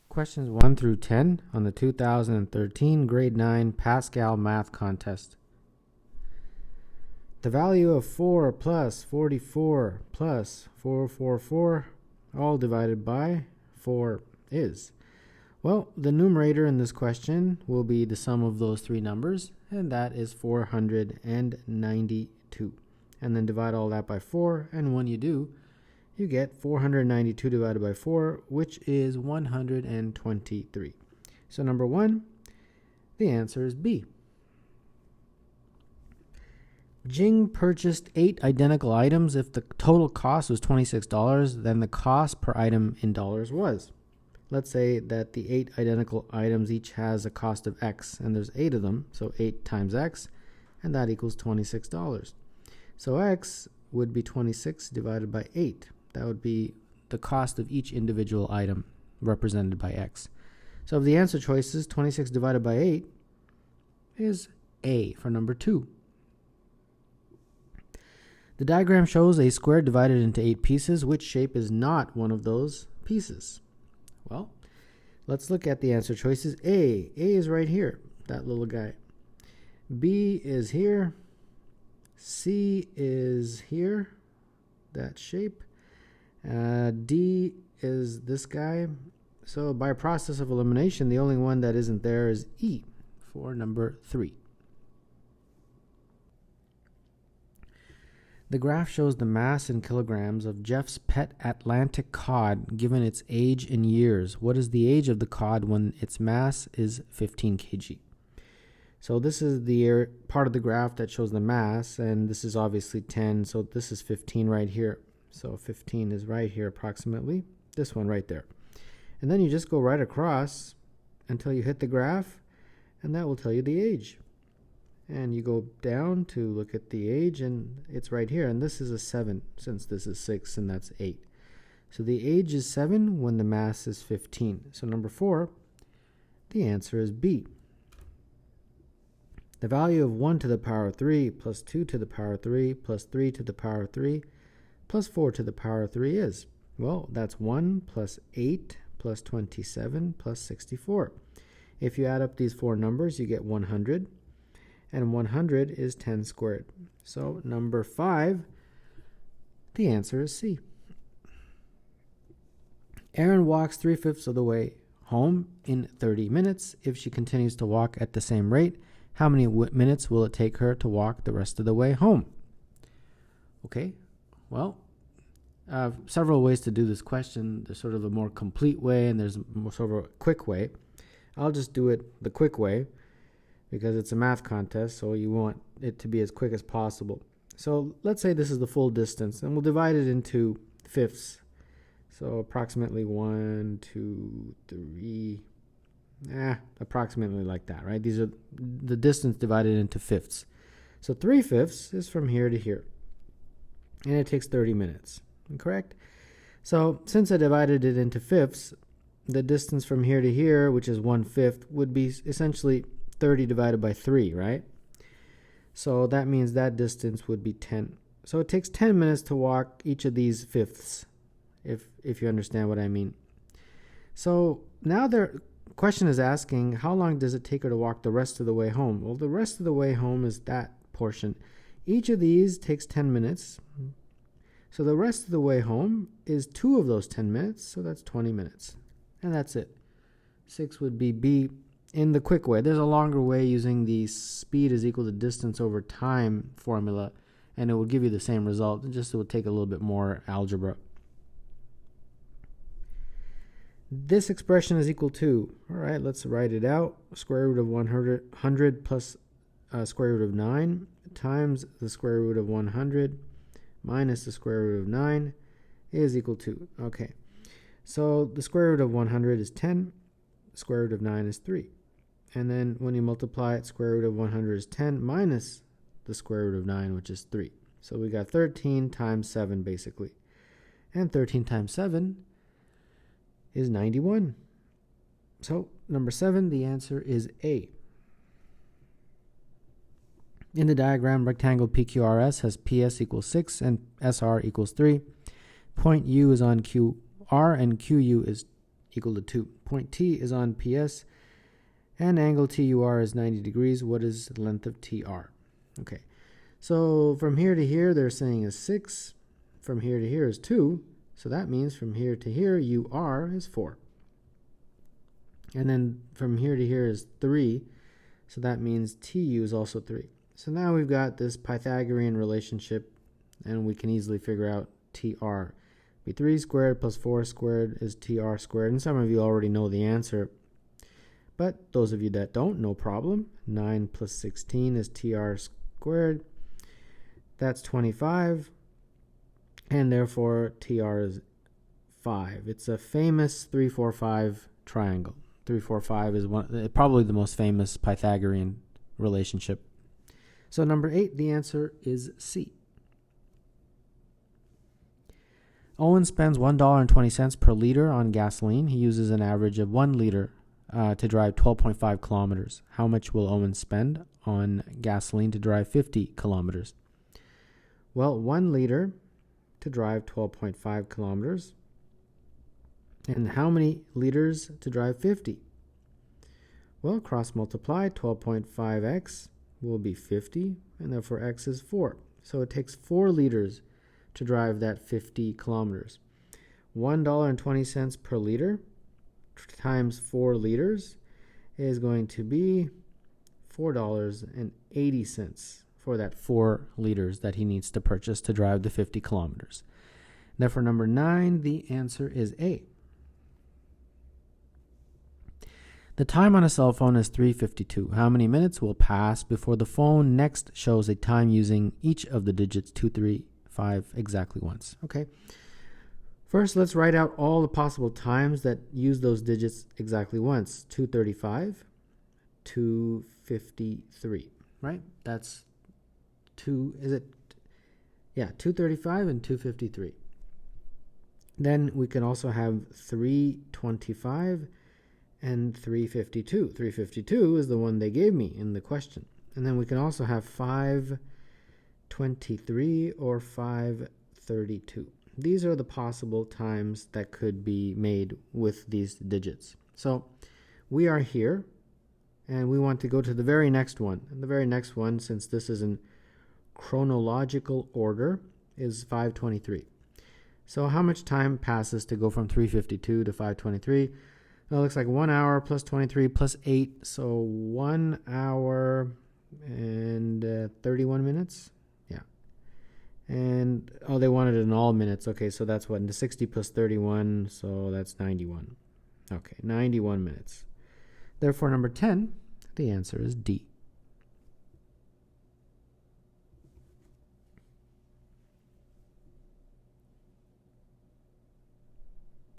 Questions 1 through 10 on the 2013 Grade 9 Pascal Math Contest. The value of 4 plus 44 plus 444, all divided by 4, is? Well, the numerator in this question will be the sum of those three numbers, and that is 492. And then divide all that by 4, and when you do, you get 492 divided by 4, which is 123. So number 1, the answer is B. Jing purchased 8 identical items. If the total cost was $26, then the cost per item in dollars was. Let's say that the 8 identical items each has a cost of X, and there's 8 of them, so 8 times X, and that equals $26. So X would be 26 divided by 8. That would be the cost of each individual item represented by X. So the answer choices, 26 divided by 8, is A for number 2. The diagram shows a square divided into 8 pieces. Which shape is not one of those pieces? Well, let's look at the answer choices. A is right here, that little guy. B is here. C is here, that shape. D is this guy. So by process of elimination, the only one that isn't there is E for number 3. The graph shows the mass in kilograms of Jeff's pet Atlantic cod given its age in years. What is the age of the cod when its mass is 15 kg? So this is the part of the graph that shows the mass, and this is obviously 10, so this is 15 right here. So 15 is right here approximately, this one right there. And then you just go right across until you hit the graph, and that will tell you the age. And you go down to look at the age, and it's right here. And this is a 7, since this is 6, and that's 8. So the age is 7 when the mass is 15. So number 4, the answer is B. The value of 1 to the power of 3 plus 2 to the power of 3 plus 3 to the power of 3 plus 4 to the power of 3 is? Well, that's 1 plus 8 plus 27 plus 64. If you add up these 4 numbers, you get 100. And 100 is 10 squared. So number 5, the answer is C. Erin walks 3/5 of the way home in 30 minutes. If she continues to walk at the same rate, how many minutes will it take her to walk the rest of the way home? Okay, well, several ways to do this question. There's sort of a more complete way, and there's sort of a quick way. I'll just do it the quick way, because it's a math contest, so you want it to be as quick as possible. So let's say this is the full distance, and we'll divide it into fifths. So approximately 1, 2, 3, approximately like that, right? These are the distance divided into fifths. So 3/5 is from here to here, and it takes 30 minutes, correct? So since I divided it into fifths, the distance from here to here, which is 1/5, would be essentially 30 divided by 3, right? So that means that distance would be 10. So it takes 10 minutes to walk each of these fifths, if you understand what I mean. So now the question is asking, how long does it take her to walk the rest of the way home? Well, the rest of the way home is that portion. Each of these takes 10 minutes. So the rest of the way home is 2 of those 10 minutes, so that's 20 minutes. And that's it. 6 would be B. In the quick way, there's a longer way using the speed is equal to distance over time formula, and it will give you the same result. It will take a little bit more algebra. This expression is equal to, all right, let's write it out. Square root of 100 plus square root of 9 times the square root of 100 minus the square root of 9 is equal to, okay. So the square root of 100 is 10, square root of 9 is 3. And then when you multiply it, square root of 100 is 10 minus the square root of 9, which is 3. So we got 13 times 7, basically. And 13 times 7 is 91. So number 7, the answer is A. In the diagram, rectangle PQRS has PS equals 6 and SR equals 3. Point U is on QR, and QU is equal to 2. Point T is on PS, and angle TUR is 90 degrees. What is the length of TR? Okay, so from here to here, they're saying is 6. From here to here is 2. So that means from here to here, UR is 4. And then from here to here is 3. So that means TU is also 3. So now we've got this Pythagorean relationship, and we can easily figure out TR. Be 3 squared plus 4 squared is TR squared. And some of you already know the answer. But those of you that don't, no problem. 9 plus 16 is TR squared. That's 25. And therefore, TR is 5. It's a famous 3, 4, 5 triangle. 3, 4, 5 is probably the most famous Pythagorean relationship. So number 8, the answer is C. Owen spends $1.20 per liter on gasoline. He uses an average of 1 liter to drive 12.5 kilometers. How much will Owen spend on gasoline to drive 50 kilometers? Well, 1 liter to drive 12.5 kilometers. And how many liters to drive 50? Well, cross multiply, 12.5x will be 50, and therefore x is 4. So it takes 4 liters to drive that 50 kilometers. $1.20 per liter times 4 liters is going to be $4.80 for that 4 liters that he needs to purchase to drive the 50 kilometers. Therefore, number 9, the answer is A. The time on a cell phone is 3:52. How many minutes will pass before the phone next shows a time using each of the digits 2, 3, 5 exactly once? Okay. First, let's write out all the possible times that use those digits exactly once. 2:35, 2:53, right? That's 2:35 and 2:53. Then we can also have 3:25 and 3:52. 3:52 is the one they gave me in the question. And then we can also have 5:23 or 5:32. These are the possible times that could be made with these digits. So we are here, and we want to go to the very next one. And the very next one, since this is in chronological order, is 5:23. So how much time passes to go from 3:52 to 5:23? Well, it looks like 1 hour plus 23 plus 8, so 1 hour and 31 minutes. Yeah. And, they wanted it in all minutes. Okay, so that's what? 60 plus 31, so that's 91. Okay, 91 minutes. Therefore, number 10, the answer is D.